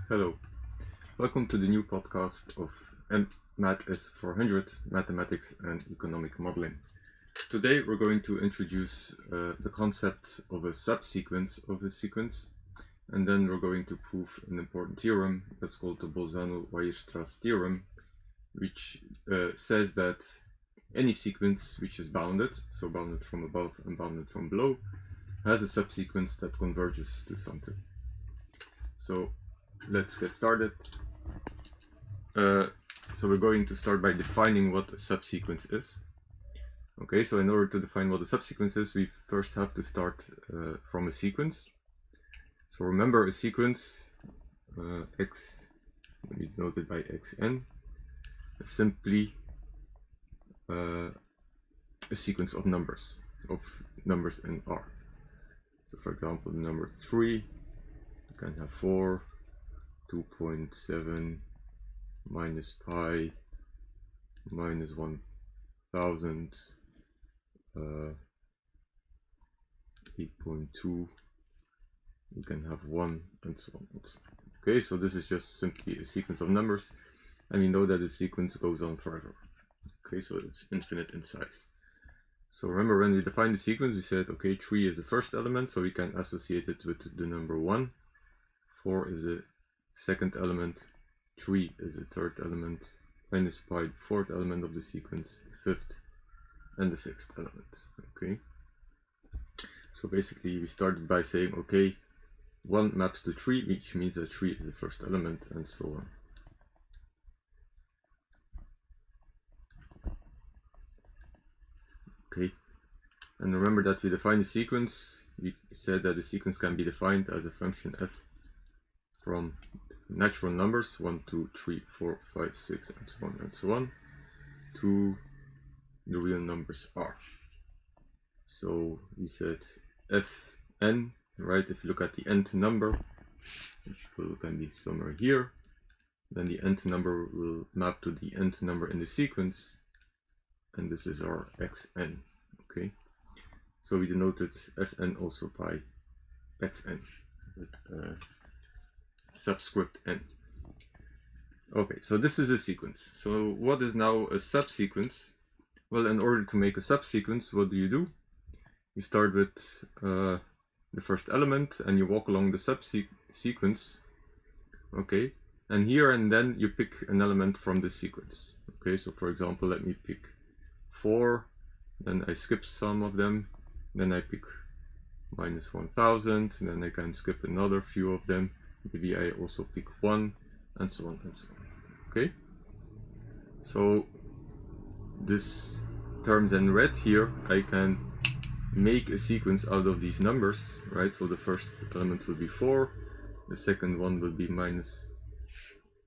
Hello, welcome to the new podcast of Math-S400, Mathematics and Economic Modeling. Today we're going to introduce the concept of a subsequence of a sequence, and then we're going to prove an important theorem that's called the Bolzano Weierstrass theorem, which says that any sequence which is bounded, so bounded from above and bounded from below, has a subsequence that converges to something. So let's get started. So we're going to start by defining what a subsequence is. Okay, so in order to define what a subsequence is, we first have to start from a sequence. So remember, a sequence, x, let me denote it by xn, is simply a sequence of numbers in R. So for example, the number 3, you can have 4, 2.7, minus pi, minus 1000, 8.2, you can have 1, and so on. Okay, so this is just simply a sequence of numbers, and we know that the sequence goes on forever. Okay, so it's infinite in size. So remember, when we defined the sequence, we said, okay, 3 is the first element, so we can associate it with the number 1. 4 is the second element. 3 is the third element. Minus pi, the fourth element of the sequence. The fifth and the sixth element. Okay. So basically, we started by saying, okay, 1 maps to 3, which means that 3 is the first element, and so on. Okay. And remember that we defined the sequence. We said that the sequence can be defined as a function f from natural numbers 1, 2, 3, 4, 5, 6, and so on and so on, to the real numbers R. So we said fn, right? If you look at the nth number, which can be somewhere here, then the nth number will map to the nth number in the sequence, and this is our xn. Okay, so we denoted fn also by xn with subscript n. Okay, so this is a sequence. So what is now a subsequence? Well, in order to make a subsequence, what do? You start with the first element and you walk along the subsequence. Okay, and here and then you pick an element from the sequence. Okay, so for example, let me pick 4, then I skip some of them, then I pick minus 1000, then I can skip another few of them, maybe I also pick 1, and so on and so on. Okay, so this terms in red here, I can make a sequence out of these numbers, right? So the first element will be 4, the second one will be minus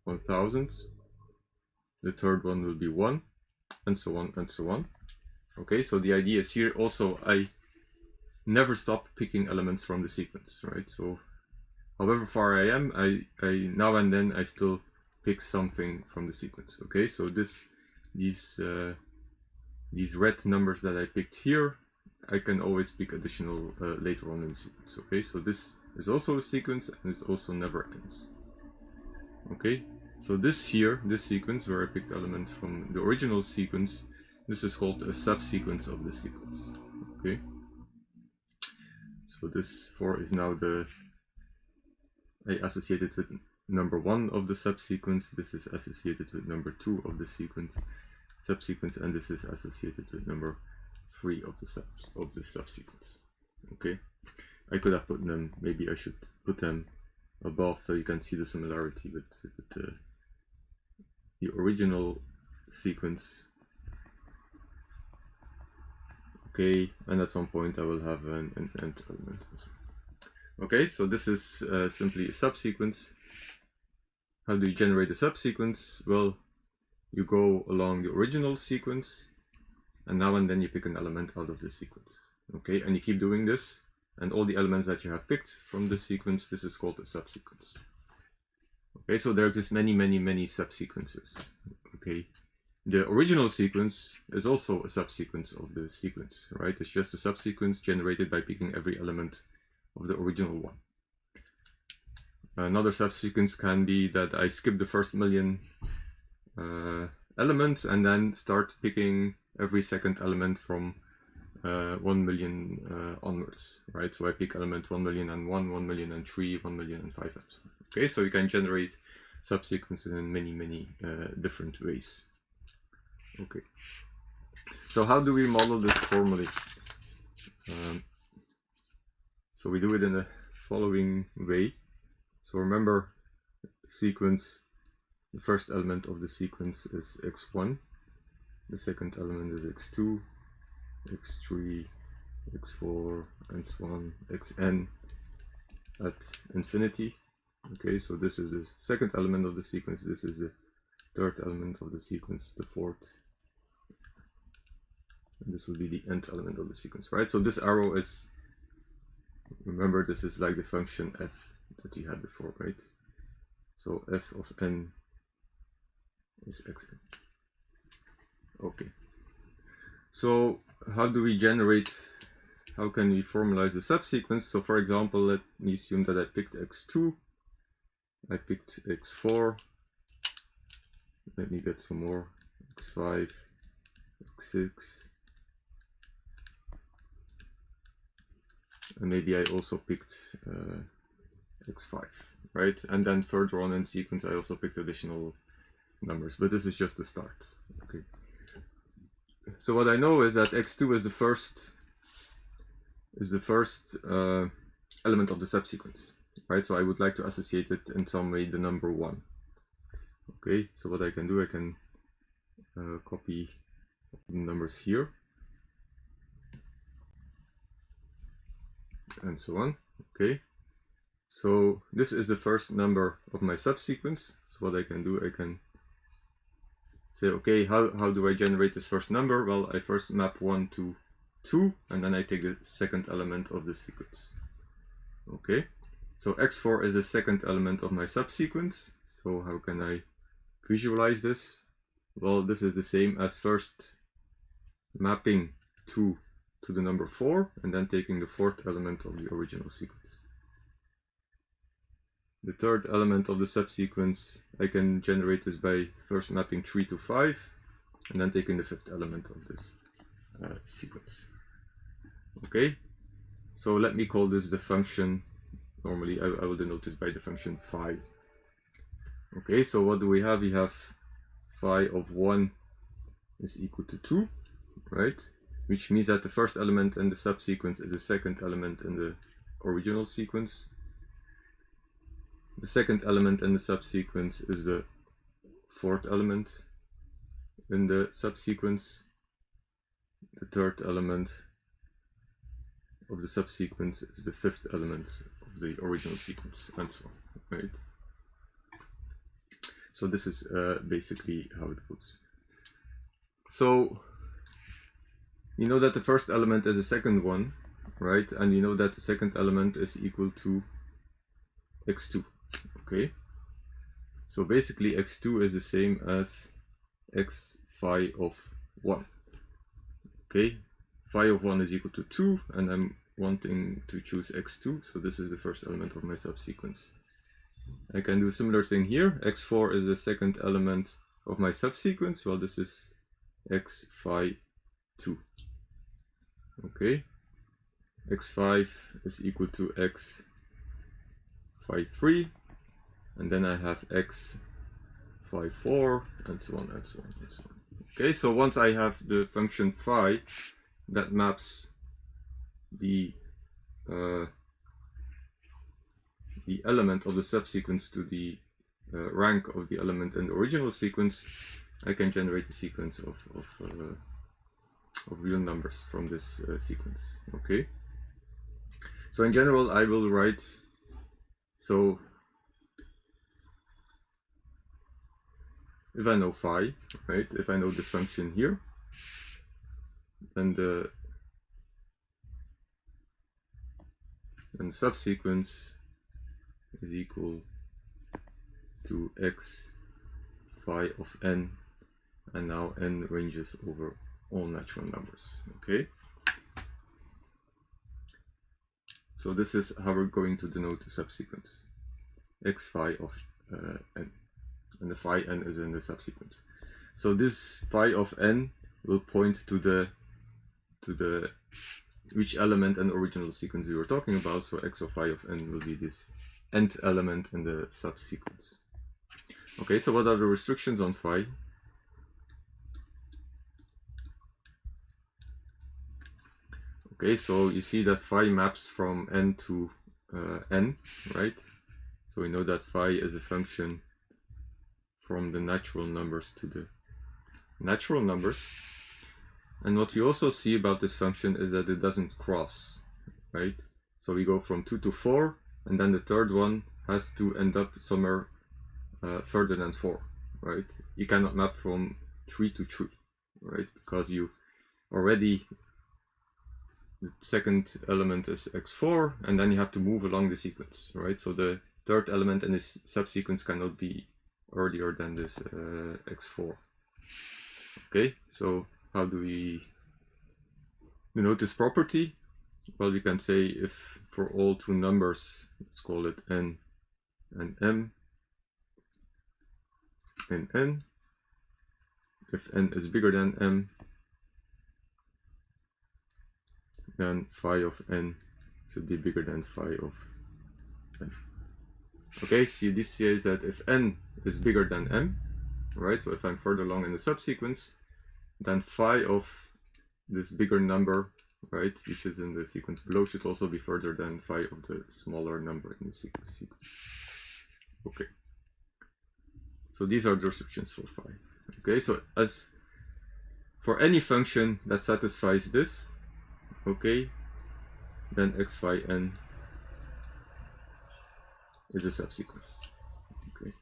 1000, the third one will be 1, and so on and so on. Okay, so the idea is here also I never stop picking elements from the sequence, right? So however far I am, I now and then I still pick something from the sequence. Okay, so these red numbers that I picked here, I can always pick additional later on in the sequence. Okay, so this is also a sequence and it also never ends. Okay, so this sequence where I picked elements from the original sequence, this is called a subsequence of the sequence. Okay, so this 4 is now I associate it with number 1 of the subsequence, this is associated with number 2 of the subsequence, and this is associated with number 3 of the subsequence. Okay, I could have put them, maybe I should put them above so you can see the similarity with the original sequence. Okay, and at some point I will have an nth element. Okay, so this is simply a subsequence. How do you generate a subsequence? Well, you go along the original sequence, and now and then you pick an element out of the sequence. Okay, and you keep doing this, and all the elements that you have picked from this sequence, this is called a subsequence. Okay, so there exist many subsequences. Okay, the original sequence is also a subsequence of the sequence, right? It's just a subsequence generated by picking every element of the original one. Another subsequence can be that I skip the first million elements and then start picking every second element from 1 million onwards, right? So I pick element 1,000,001, 1,000,003, 1,000,005, and so on. Okay, so you can generate subsequences in many different ways. Okay, so how do we model this formally? So we do it in the following way. So remember, sequence, the first element of the sequence is x1, the second element is x2, x3, x4, and so on, xn at infinity. Okay, so this is the second element of the sequence, this is the third element of the sequence, the fourth, and this will be the nth element of the sequence, right? So this arrow is, remember, this is like the function f that you had before, right? So f of n is xn. Okay, so how do we generate, how can we formalize the subsequence? So for example, let me assume that I picked x2, I picked x4, let me get some more, x5, x6, and maybe I also picked x5, right? And then further on in the sequence I also picked additional numbers, but this is just the start. Okay, so what I know is that x2 is the first element of the subsequence, right? So I would like to associate it in some way the number 1. Okay, so what I can do, I can copy the numbers here and so on. Okay, so this is the first number of my subsequence. So what I can do, I can say, okay, how do I generate this first number? Well, I first map 1 to 2, and then I take the second element of the sequence. Okay, so x4 is the second element of my subsequence. So how can I visualize this? Well, this is the same as first mapping 2 to the number 4, and then taking the fourth element of the original sequence. The third element of the subsequence, I can generate this by first mapping 3 to 5, and then taking the fifth element of this sequence. Okay, so let me call this the function. Normally I will denote this by the function phi. Okay, so what do we have? We have phi of 1 is equal to 2, right? Which means that the first element in the subsequence is the second element in the original sequence. The second element in the subsequence is the fourth element in the subsequence. The third element of the subsequence is the fifth element of the original sequence, and so on, right? So this is basically how it goes. So you know that the first element is the second one, right? And you know that the second element is equal to x2. Okay, so basically x2 is the same as x phi of 1. Okay, phi of 1 is equal to 2, and I'm wanting to choose x2, so this is the first element of my subsequence. I can do a similar thing here. x4 is the second element of my subsequence. Well, this is x phi 2. Okay, x5 is equal to x phi 3, and then I have x phi 4, and so on and so on and so on. Okay, so once I have the function phi that maps the element of the subsequence to the rank of the element in the original sequence, I can generate a sequence of real numbers from this sequence. Okay, so in general I will write, so if I know phi, right, if I know this function here, then the subsequence is equal to x phi of n, and now n ranges over all natural numbers. Okay, so this is how we're going to denote the subsequence. x phi of n, and the phi n is in the subsequence. So this phi of n will point to the which element and original sequence we were talking about. So x of phi of n will be this nth element in the subsequence. Okay, so what are the restrictions on phi? Okay, so you see that phi maps from n to n, right? So we know that phi is a function from the natural numbers to the natural numbers. And what we also see about this function is that it doesn't cross, right? So we go from 2 to 4, and then the third one has to end up somewhere further than 4, right? You cannot map from 3 to 3, right? Because you already, the second element is x4, and then you have to move along the sequence, right? So the third element in this subsequence cannot be earlier than this x4. Okay, so how do we denote this property? Well, we can say if for all two numbers, let's call it n and m and n, if n is bigger than m, then phi of n should be bigger than phi of n. Okay, so this says that if n is bigger than m, right, so if I'm further along in the subsequence, then phi of this bigger number, right, which is in the sequence below, should also be further than phi of the smaller number in the sequence. Okay, so these are the restrictions for phi. Okay, so as for any function that satisfies this, okay, then x phi n is a subsequence. Okay,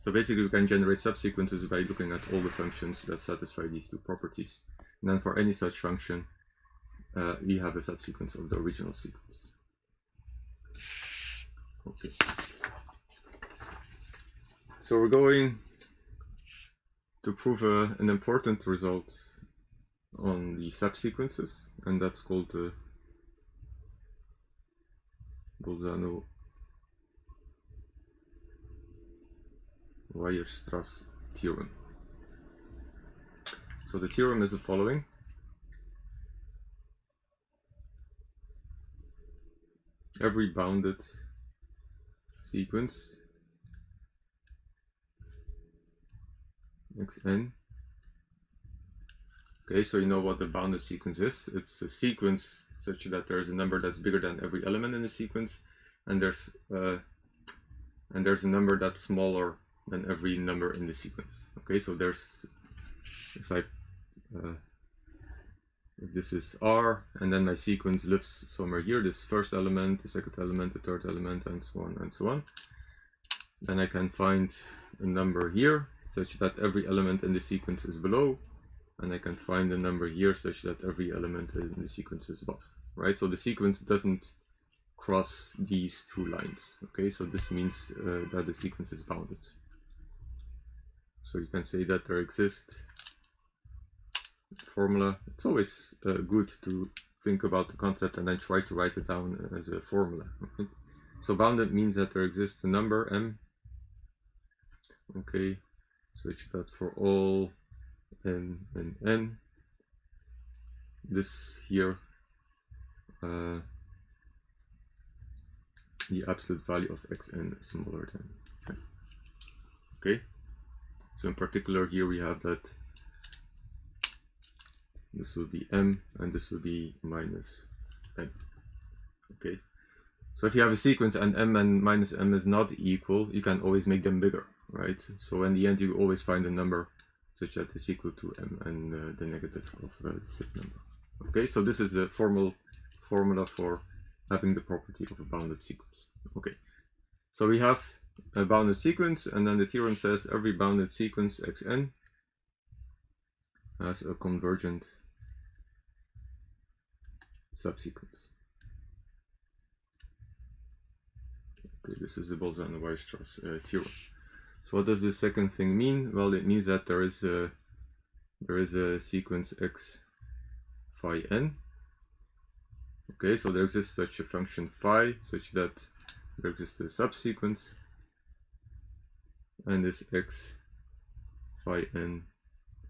so basically we can generate subsequences by looking at all the functions that satisfy these two properties, and then for any such function we have a subsequence of the original sequence. Okay, so we're going to prove an important result on the subsequences, and that's called the Bolzano Weierstrass theorem. So the theorem is the following. Every bounded sequence xn. Okay, so you know what the bounded sequence is. It's a sequence such that there is a number that's bigger than every element in the sequence, and there's a number that's smaller than every number in the sequence. Okay, so there's, if this is R, and then my sequence lives somewhere here, this first element, the second element, the third element, and so on and so on. Then I can find a number here such that every element in the sequence is below, and I can find a number here such that every element in the sequence is above, right? So the sequence doesn't cross these two lines. Okay, so this means that the sequence is bounded. So you can say that there exists formula. It's always good to think about the concept and then try to write it down as a formula. Right? So bounded means that there exists a number m, okay, such that for all n and n, this here, the absolute value of xn is smaller than n. Okay, so in particular here we have that this will be m and this will be minus n. Okay, so if you have a sequence and m and minus m is not equal, you can always make them bigger, right? So in the end you always find a number such that it's equal to m and the negative of the set number. Okay, so this is a formal formula for having the property of a bounded sequence. Okay, so we have a bounded sequence, and then the theorem says every bounded sequence xn has a convergent subsequence. Okay, this is the Bolzano Weierstrass theorem. So what does this second thing mean? Well, it means that there is a sequence x phi n. Okay, so there exists such a function phi such that there exists a subsequence, and this x phi n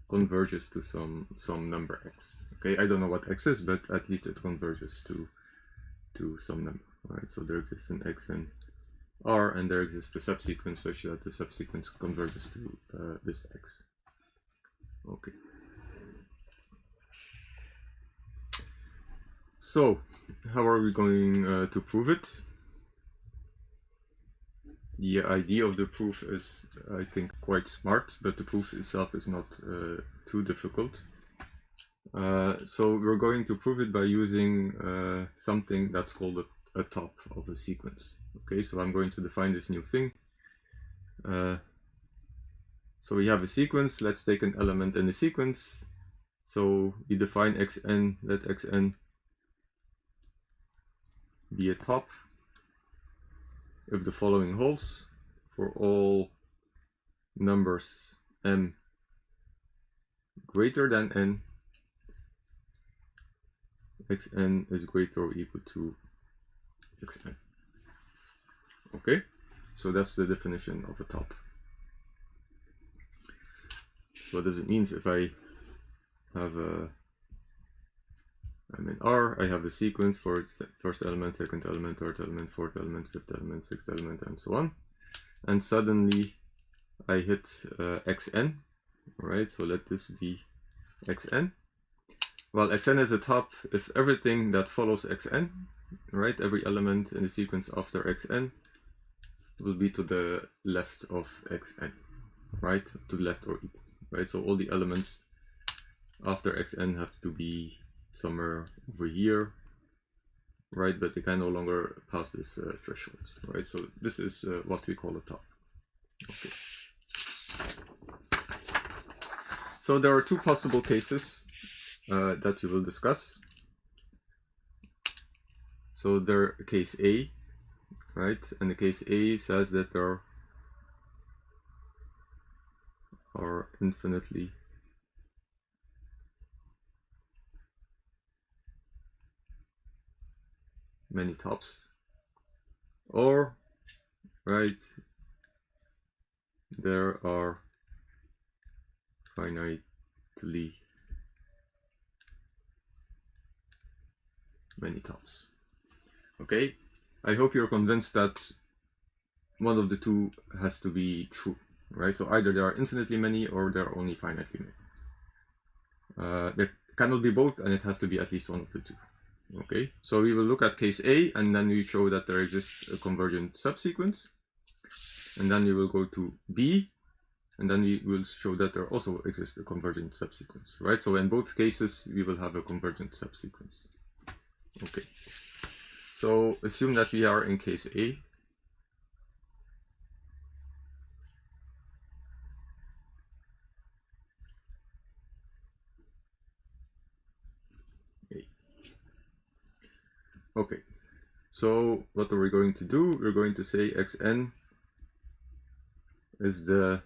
converges to some number x. Okay, I don't know what x is, but at least it converges to some number. Right, so there exists an x and r, and there exists a subsequence such that the subsequence converges to this x. Okay. So, how are we going to prove it? The idea of the proof is, I think, quite smart, but the proof itself is not too difficult. So we're going to prove it by using something that's called a top of a sequence. Okay, so I'm going to define this new thing. So we have a sequence. Let's take an element in the sequence. So we define xn, let xn be a top if the following holds: for all numbers m greater than n, xn is greater or equal to xn. Okay, so that's the definition of a top. So what does it mean if I have I'm in R, I have the sequence for its first element, second element, third element, fourth element, fifth element, sixth element, and so on. And suddenly I hit xn, right? So let this be xn. Well, xn is a top if everything that follows xn, right? Every element in the sequence after xn will be to the left of xn, right? To the left or equal, right? So all the elements after xn have to be somewhere over here, right? But they can no longer pass this threshold, right? So this is what we call a top. Okay. So there are two possible cases that we will discuss. So there, case A, right? And the case A says that there are infinitely many tops, or, right, there are finitely many tops. Okay, I hope you're convinced that one of the two has to be true, right? So either there are infinitely many or there are only finitely many. There cannot be both, and it has to be at least one of the two. Okay, so we will look at case A, and then we show that there exists a convergent subsequence, and then we will go to B, and then we will show that there also exists a convergent subsequence, right? So in both cases we will have a convergent subsequence. Okay, so assume that we are in case A. Okay, so what are we going to do? We're going to say xn is the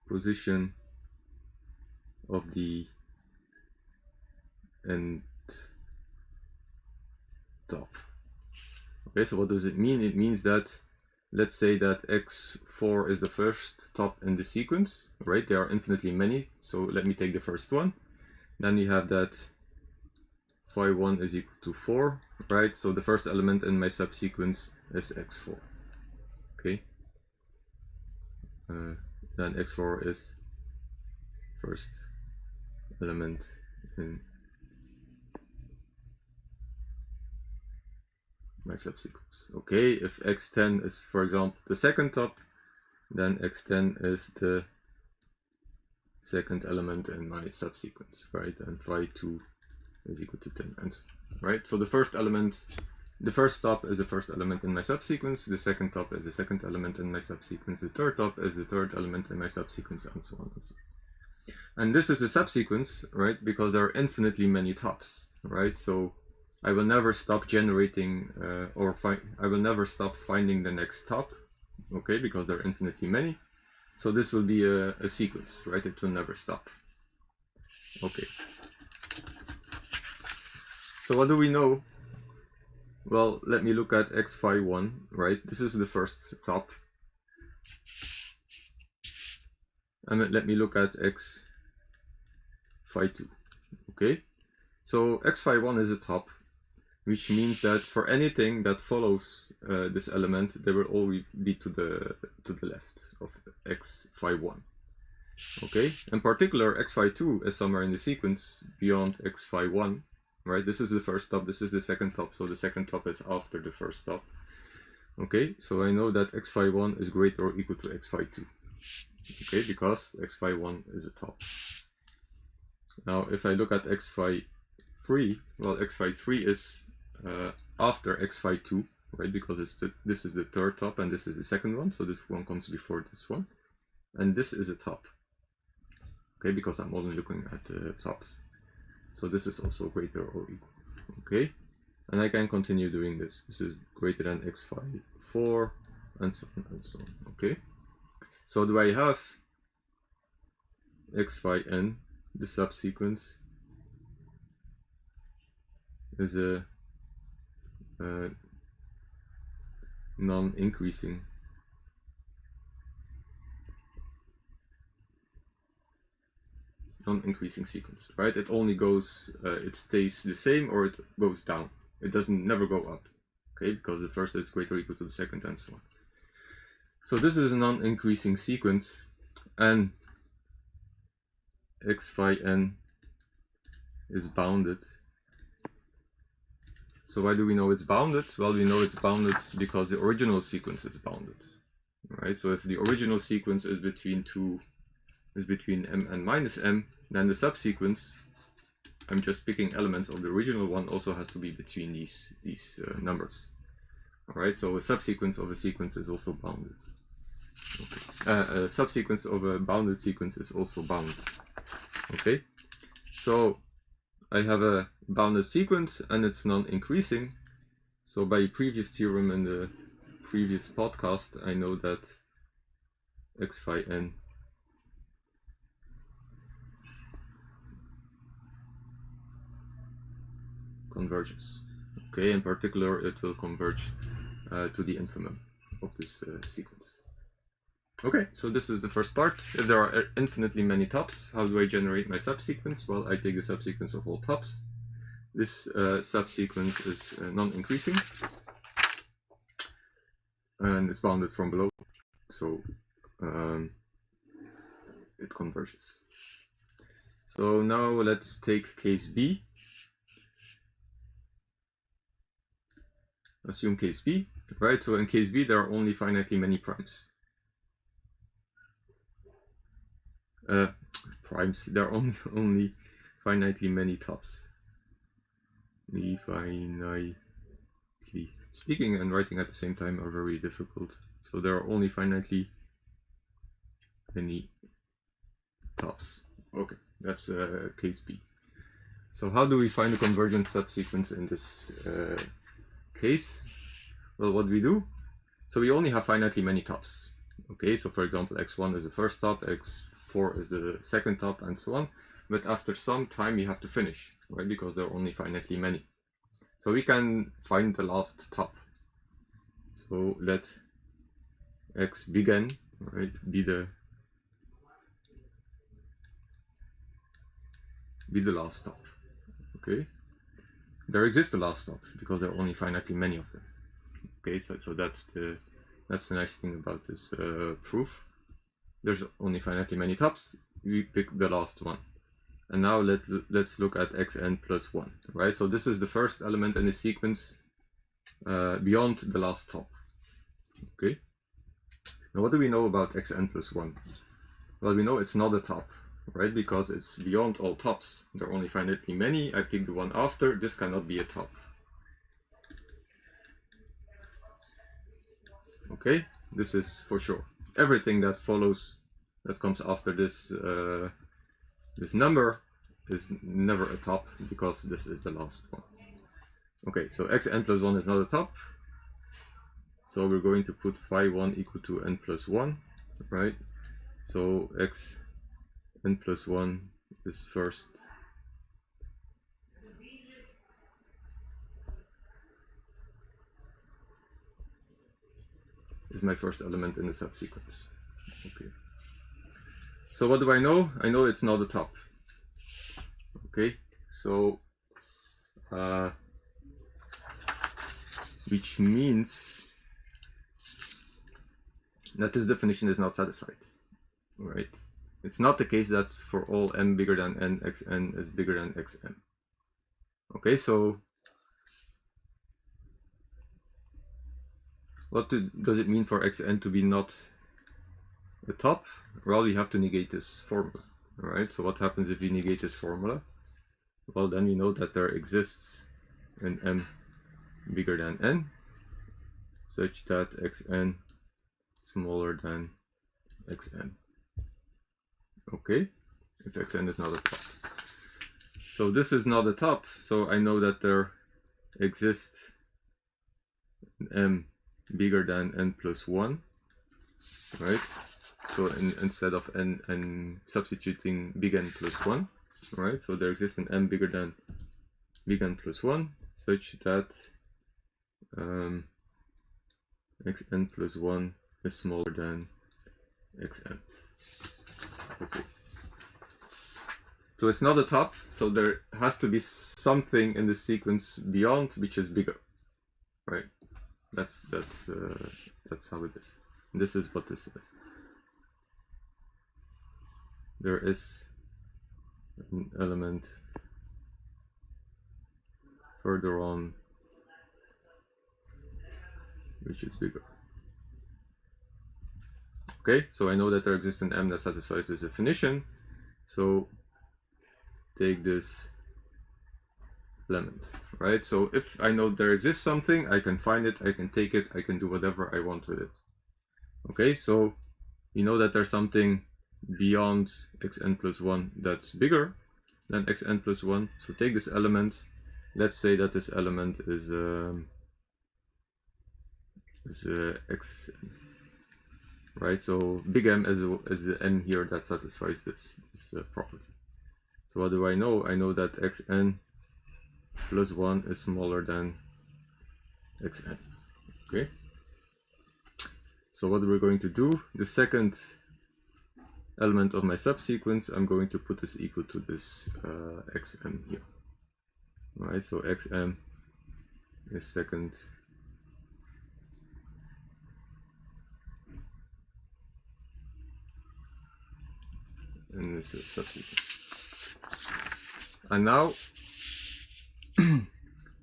position of the nth top. Okay, so what does it mean? It means that, let's say that x4 is the first top in the sequence, right? There are infinitely many, so let me take the first one. Then you have that phi1 is equal to 4, right? So the first element in my subsequence is x4. Okay. Then x4 is first element in my subsequence. Okay, if x10 is, for example, the second top, then x10 is the second element in my subsequence, right? And phi2 is equal to 10, and so on, right? So the first element, the first top is the first element in my subsequence, the second top is the second element in my subsequence, the third top is the third element in my subsequence, and so on and so on. And this is a subsequence, right? Because there are infinitely many tops, right? So I will never stop generating I will never stop finding the next top, okay? Because there are infinitely many. So this will be a sequence, right? It will never stop. Okay. So what do we know? Well, let me look at x phi1, right? This is the first top. And let me look at x phi 2. Okay, so x phi 1 is a top, which means that for anything that follows this element, they will always be to the left of x phi 1. Okay, in particular, x phi 2 is somewhere in the sequence beyond x phi 1. Right, this is the first top, this is the second top, so the second top is after the first top. Okay, so I know that x phi 1 is greater or equal to x phi 2. Okay, because x phi 1 is a top. Now, if I look at x phi 3, well, x phi 3 is after x phi 2, right? Because this is the third top and this is the second one, so this one comes before this one. And this is a top, okay, because I'm only looking at the tops. So this is also greater or equal, okay? And I can continue doing this. This is greater than x phi 4, and so on and so on, okay? So do I have x phi n, the subsequence, is a non-increasing sequence, right? It only goes, it stays the same or it goes down. It doesn't never go up, okay? Because the first is greater or equal to the second and so on. So this is a non-increasing sequence, and x phi n is bounded. So why do we know it's bounded? Well, we know it's bounded because the original sequence is bounded, right? So if the original sequence is between m and minus m, then the subsequence, I'm just picking elements of the original one, also has to be between these numbers. All right, so a subsequence of a sequence is also bounded. Okay. A subsequence of a bounded sequence is also bounded. Okay, so I have a bounded sequence and it's non-increasing. So by previous theorem in the previous podcast, I know that x phi n converges. Okay, in particular, it will converge to the infimum of this sequence. Okay, so this is the first part. If there are infinitely many tops, how do I generate my subsequence? Well, I take the subsequence of all tops. This subsequence is non-increasing, and it's bounded from below, so it converges. So now let's take case B. Assume case B, right? So in case B, there are only finitely many primes. There are only finitely many tops. Finitely. Speaking and writing at the same time are very difficult. So there are only finitely many tops. Okay, that's case B. So how do we find the convergent subsequence in this case? Well, what we do? So we only have finitely many tops. Okay, so for example, x1 is the first top, x4 is the second top, and so on. But after some time, we have to finish, right? Because there are only finitely many. So we can find the last top. So let x begin, right? Be the last top. Okay. There exists a last top because there are only finitely many of them. Okay, so that's the nice thing about this proof. There's only finitely many tops. We pick the last one. And now let's look at xn plus 1, right? So this is the first element in the sequence beyond the last top. Okay. Now what do we know about xn plus 1? Well, we know it's not a top, right? Because it's beyond all tops. There are only finitely many. I pick the one after. This cannot be a top. Okay, this is for sure. Everything that follows, that comes after this this number is never a top because this is the last one. Okay, so xn plus 1 is not a top. So we're going to put phi 1 equal to n plus 1, right? So xn plus 1 is first. is my first element in the subsequence. Okay. So what do I know? I know it's not the top. Okay, so which means that this definition is not satisfied. Right? It's not the case that for all m bigger than n, xn is bigger than xm. Okay, so what does it mean for xn to be not the top? Well, we have to negate this formula. Alright, so what happens if we negate this formula? Well, then we know that there exists an m bigger than n such that xn smaller than xm. Okay, if xn is not a top. So this is not a top, so I know that there exists an m bigger than n plus 1, right? So instead of n substituting big N plus 1, right? So there exists an m bigger than big N plus 1 such that xn plus 1 is smaller than xm. Okay. So it's not a top, so there has to be something in the sequence beyond which is bigger, right? That's how it is. And this is what this is. There is an element further on which is bigger. Okay, so I know that there exists an m that satisfies this definition. So take this element, right? So if I know there exists something, I can find it, I can take it, I can do whatever I want with it. Okay, so you know that there's something beyond xn plus 1 that's bigger than xn plus 1. So take this element. Let's say that this element is xn, right? So big M is the n here that satisfies this property. So what do I know? I know that xn plus 1 is smaller than xn. Okay. So what we're going to do, the second element of my subsequence, I'm going to put this equal to this xm here. Right, so xm is second in this subsequence. And now,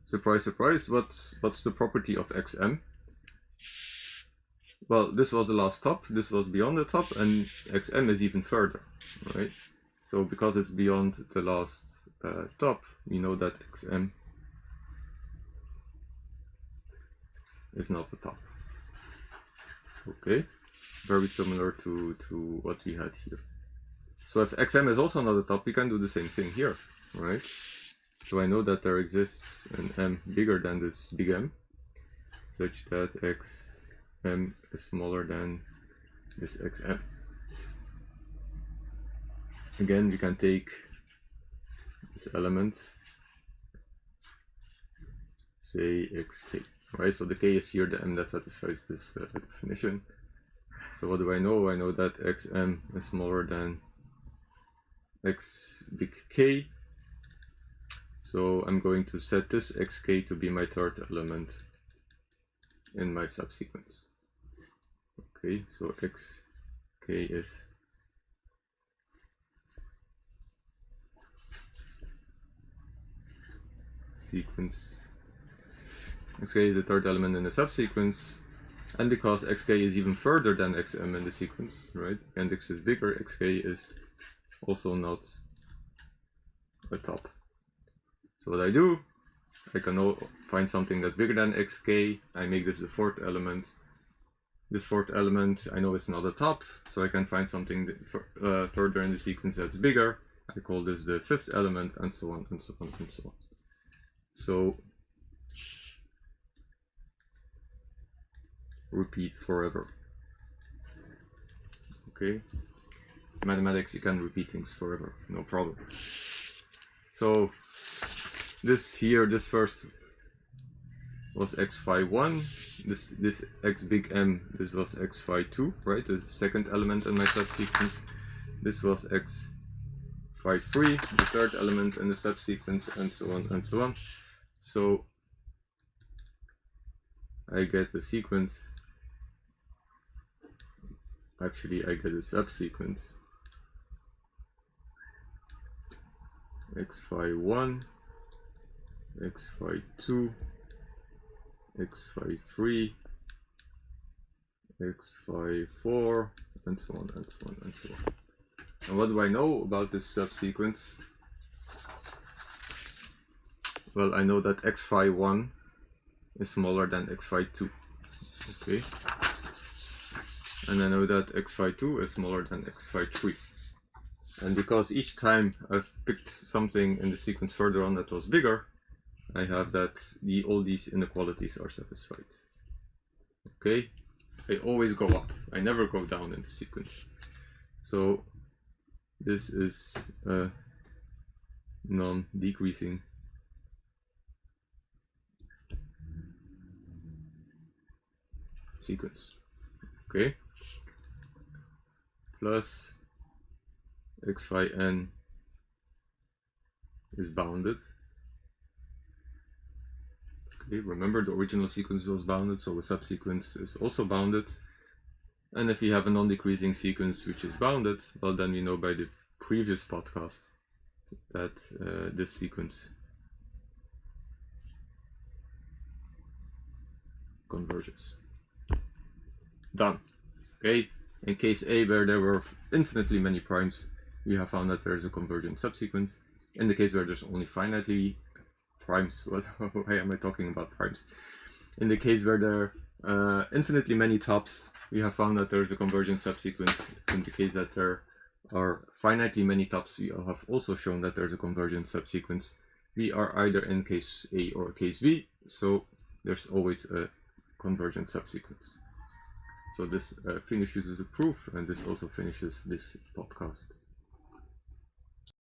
surprise, surprise, what's the property of xm? Well, this was the last top, this was beyond the top, and xm is even further, right? So because it's beyond the last top, we know that xm is not the top. Okay, very similar to what we had here. So if xm is also not the top, we can do the same thing here, right? So I know that there exists an m bigger than this big M, such that xm is smaller than this xm. Again, we can take this element, say xk, right? So the k is here, the m that satisfies this definition. So what do I know? I know that xm is smaller than x big K. So I'm going to set this xk to be my third element in my subsequence. Okay, so xk is sequence. Xk is the third element in the subsequence, and because xk is even further than xm in the sequence, right? And x is bigger, xk is also not a top. So what I do, I can find something that's bigger than xk. I make this the fourth element. This fourth element, I know it's not a top, so I can find something further in the sequence that's bigger. I call this the fifth element, and so on and so on and so on. So repeat forever. Okay, mathematics, you can repeat things forever, no problem. So this here, this first was x phi 1, this x big M, this was x phi 2, right, the second element in my subsequence. This was x phi 3, the third element in the subsequence, and so on and so on. So I get a sequence, actually I get a subsequence x phi 1, x phi 2, x phi 3, x phi 4, and so on and so on and so on. And what do I know about this subsequence? Well, I know that x phi 1 is smaller than x phi 2. Okay. And I know that x phi 2 is smaller than x phi 3. And because each time I've picked something in the sequence further on that was bigger, I have that all these inequalities are satisfied. Okay, I always go up, I never go down in the sequence. So this is a non-decreasing sequence. Okay, plus x phi n is bounded. Okay, remember the original sequence was bounded, so a subsequence is also bounded. And if you have a non-decreasing sequence which is bounded, well, then we know by the previous podcast that this sequence converges. Done. Okay, in case A, where there were infinitely many primes, we have found that there is a convergent subsequence. In the case where there's only finitely primes, why am I talking about primes? In the case where there are infinitely many tops, we have found that there is a convergent subsequence. In the case that there are finitely many tops, we have also shown that there's a convergent subsequence. We are either in case A or case B, so there's always a convergent subsequence. So this finishes the proof, and this also finishes this podcast.